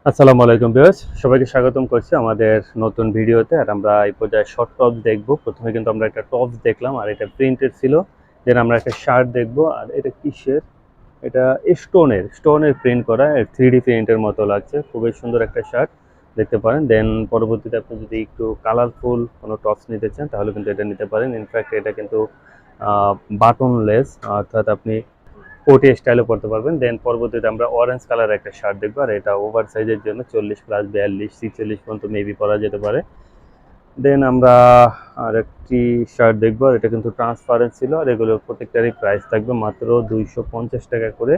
আসসালামু আলাইকুম ভিউয়ার্স, সবাইকে স্বাগতম করছি আমাদের নতুন ভিডিওতে। আর আমরা এই পর্যায়ে শর্ট টপস দেখবো। প্রথমে কিন্তু আমরা একটা টপস দেখলাম আর এটা প্রিন্টেড ছিল। দেন আমরা একটা শার্ট দেখবো। আর এটা কিসের? এটা স্টোনের প্রিন্ট করা, 3D প্রিন্টের মতো লাগছে। খুবই সুন্দর একটা শার্ট দেখতে পারেন। দেন পরবর্তীতে আপনি যদি একটু কালারফুল কোনো টপস নিতে চান তাহলে কিন্তু এটা নিতে পারেন। ইনফ্যাক্ট এটা কিন্তু বাটনলেস, অর্থাৎ আপনি কোটি স্টাইলে পড়তে পারবেন। দেন পরবর্তীতে আমরা অরেঞ্জ কালার একটা শার্ট দেখবো, আর এটা ওভার সাইজের জন্য 40+42 46 পর্যন্ত মেবি পরা যেতে পারে। দেন আমরা আর একটি শার্ট দেখবো, আর এটা কিন্তু ট্রান্সপারেন্ট ছিল। আর এগুলোর প্রত্যেকটারই প্রাইস থাকবে মাত্র 250 টাকা করে।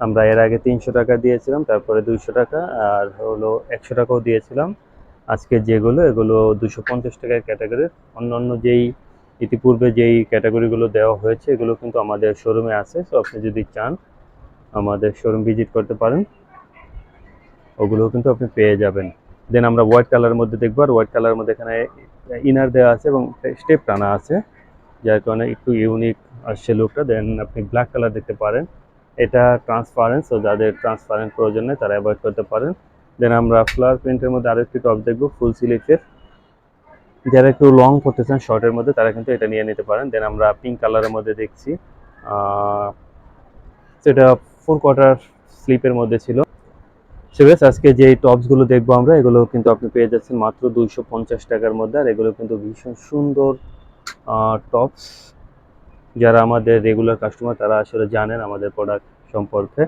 আমরা এর আগে 300 টাকা দিয়েছিলাম, তারপরে 200 টাকা, আর হলো 100 টাকাও দিয়েছিলাম। আজকে যেগুলো এগুলো 250 টাকার ক্যাটাগরির। অন্যান্য যেই ইতিপূর্বে যেই ক্যাটাগরিগুলো দেওয়া হয়েছে এগুলো কিন্তু আমাদের শোরুমে আছে। সো আপনি যদি চান আমাদের শোরুম ভিজিট করতে পারেন, ওগুলোও কিন্তু আপনি পেয়ে যাবেন। দেন আমরা হোয়াইট কালারের মধ্যে দেখবো, আর হোয়াইট কালারের মধ্যে এখানে ইনার দেওয়া আছে এবং স্টেপ টানা আছে, যার কারণে একটু ইউনিক আসছে লুকটা। দেন আপনি ব্ল্যাক কালার দেখতে পারেন, এটা ট্রান্সপারেন্ট, সো যাদের ট্রান্সপারেন্ট প্রয়োজন নেই তারা অ্যাভয়েড করতে পারেন। দেন আমরা ফ্লাওয়ার প্রিন্টের মধ্যে আরও একটি টপ দেখবো, ফুল স্লিভের। যারা একটু লং করতে চান শর্টের মধ্যে তারা কিন্তু এটা নিয়ে নিতে পারেন। দেন আমরা পিঙ্ক কালারের মধ্যে দেখছি, সেটা 4 কোয়ার্টার স্লিপের মধ্যে ছিল। সেভেস আজকে যে টপসগুলো দেখবো আমরা এগুলো কিন্তু আপনি পেয়ে যাচ্ছেন মাত্র 250 টাকার মধ্যে। আর এগুলো কিন্তু ভীষণ সুন্দর টপস। যারা আমাদের রেগুলার কাস্টমার তারা আসলে জানেন আমাদের প্রোডাক্ট সম্পর্কে।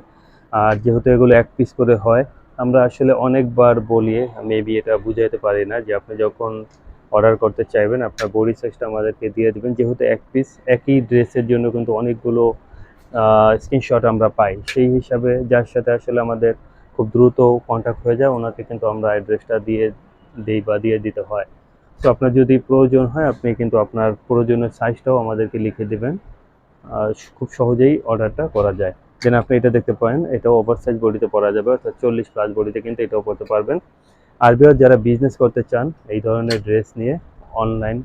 আর যেহেতু এগুলো এক পিস করে হয়, আমরা আসলে অনেকবার বলি, মেবি এটা বুঝাইতে পারি না, যে আপনি যখন অর্ডার করতে চাইবেন আপনার বডি সাইজটা আমাদেরকে দিয়ে দেবেন। যেহেতু এক পিস একই ড্রেসের জন্য কিন্তু অনেকগুলো স্ক্রিনশট আমরা পাই, সেই হিসাবে যার সাথে আসলে আমাদের খুব দ্রুত কন্ট্যাক্ট হয়ে যায় ওনাকে কিন্তু আমরা অ্যাড্রেসটা দিয়ে দিই বা দিয়ে দিতে হয়। তো আপনার যদি প্রয়োজন হয় আপনি কিন্তু আপনার প্রয়োজনীয় সাইজটাও আমাদেরকে লিখে দেবেন, খুব সহজেই অর্ডারটা করা যায়। দেন আপনি এটা দেখতে পারেন, এটাও ওভার সাইজ বডিতে পরা যাবে, অর্থাৎ 40+ বডিতে কিন্তু এটাও পরতে পারবেন। আর যারা বিজনেস করতে চান এই ধরনের ড্রেস নিয়ে, অনলাইন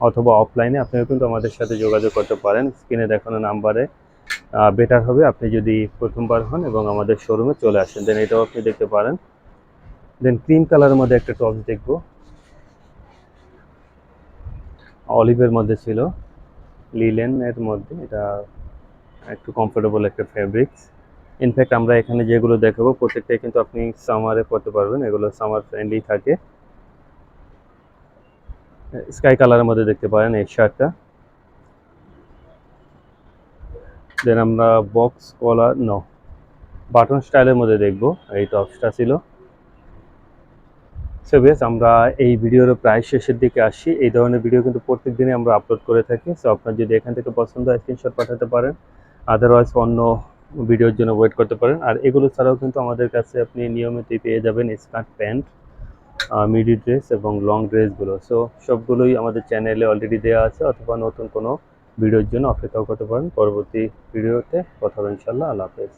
অথবা অফলাইনে, আপনিও কিন্তু আমাদের সাথে যোগাযোগ করতে পারেন। স্ক্রিনে দেখানো নাম্বারে বেটার হবে আপনি যদি প্রথমবার হন এবং আমাদের শোরুমে চলে আসেন। দেন এটাও আপনি দেখতে পারেন। দেন ক্রিম কালারের মধ্যে একটা টপস দেখবো, অলিভের মধ্যে ছিল, লিলেনের মধ্যে। এটা একটু কমফোর্টেবল একটা ফ্যাব্রিক্স। ইনফ্যাক্ট আমরা এখানে যেগুলো দেখাবো প্রত্যেকটাই কিন্তু আপনি সামারে পরতে পারবেন, এগুলো সামার ফ্রেন্ডলি থাকে। স্কাই কালারের মধ্যে দেখতে পারেন এই শার্টটা। দেন আমরা বক্স কলার বাটন স্টাইলের মধ্যে দেখবো, এই টপসটা ছিল। সো বেশ আমরা এই ভিডিওর প্রায় শেষের দিকে আসি। এই ধরনের ভিডিও কিন্তু প্রত্যেক দিনই আমরা আপলোড করে থাকি। সো আপনার যদি এখান থেকে পছন্দ হয় স্ক্রিনশট পাঠাতে পারেন, আদারওয়াইজ অন্য ভিডিওর জন্য ওয়েট করতে পারেন। আর এগুলো ছাড়াও কিন্তু আমাদের কাছে আপনি নিয়মিতই পেয়ে যাবেন স্কার্ট, প্যান্ট, মিডি ড্রেস এবং লং ড্রেসগুলো। সো সবগুলোই আমাদের চ্যানেলে অলরেডি দেওয়া আছে, অথবা নতুন কোনো ভিডিওর জন্য অপেক্ষাও করতে পারেন। পরবর্তী ভিডিওতে কথা হবে ইনশাল্লাহ। আল্লাহ হাফেজ।